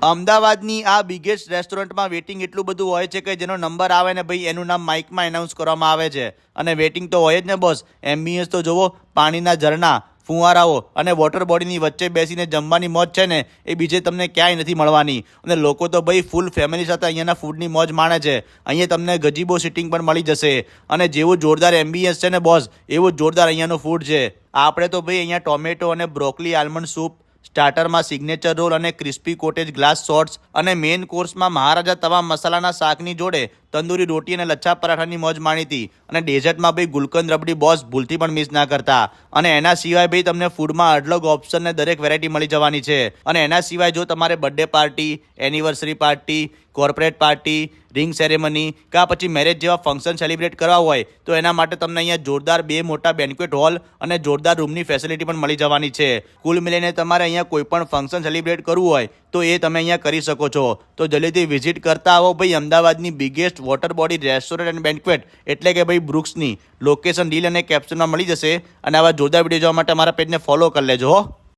અમદાવાદની આ બિગેસ્ટ રેસ્ટોરન્ટમાં વેટિંગ એટલું બધું હોય છે કે જેનો નંબર આવે ને ભાઈ એનું નામ માઇકમાં એનાઉન્સ કરવામાં આવે છે અને વેટિંગ તો હોય જ ને બોસ. એમ્બિયન્સ તો જુઓ, પાણીના ઝરણા, ફુવારાઓ અને વોટર બોડીની વચ્ચે બેસીને જમવાની મોજ છે ને એ બીજે તમને ક્યાંય નથી મળવાની. અને લોકો તો ભાઈ ફૂલ ફેમિલી સાથે અહીંયાના ફૂડની મોજ માણે છે. અહીંયા તમને ગજીબો સિટિંગ પણ મળી જશે અને જેવું જોરદાર એમ્બિયન્સ છે ને બોસ, એવું જોરદાર અહીંયાનું ફૂડ છે. આપણે તો ભાઈ અહીંયા ટોમેટો અને બ્રોકલી આલમંડ સૂપ, સ્ટાર્ટરમાં સિગ્નેચર રોલ અને ક્રિસ્પી કોટેજ ગ્લાસ શોર્ટ્સ અને મેઇન કોર્સમાં મહારાજા તવા મસાલાના શાકની જોડે તંદૂરી રોટી અને લચ્છા પરાઠાની મોજ માણી હતી. અને ડેઝર્ટમાં ભાઈ ગુલકંદ રબડી બોસ ભૂલથી પણ મિસ ના કરતા. અને એના સિવાય ભાઈ તમને ફૂડમાં અડલગ ઓપ્શન ને દરેક વેરાયટી મળી જવાની છે. અને એના સિવાય જો તમારે birthday party, anniversary party, corporate party, ring ceremony કે પછી મેરેજ જેવા ફંક્શન સેલિબ્રેટ કરવા હોય તો એના માટે તમને અહીંયા જોરદાર 2 મોટા બેન્ક્વેટ હોલ અને જોરદાર રૂમની ફેસિલિટી પણ મળી જવાની છે. કુલ મળીને તમારે અહીંયા કોઈ પણ ફંક્શન સેલિબ્રેટ કરવું હોય તો એ તમે અહીંયા કરી શકો છો. તો જલ્દીથી વિઝિટ કરતા આવો ભાઈ અમદાવાદની biggest water body restaurant and banquet એટલે કે ભાઈ બ્રુક્સની. લોકેશન ડીલ અને કેપ્શનમાં મળી જશે. અને આવા જોરદાર વિડીયો જોવા માટે અમારા પેજને ફોલો કરી લેજો.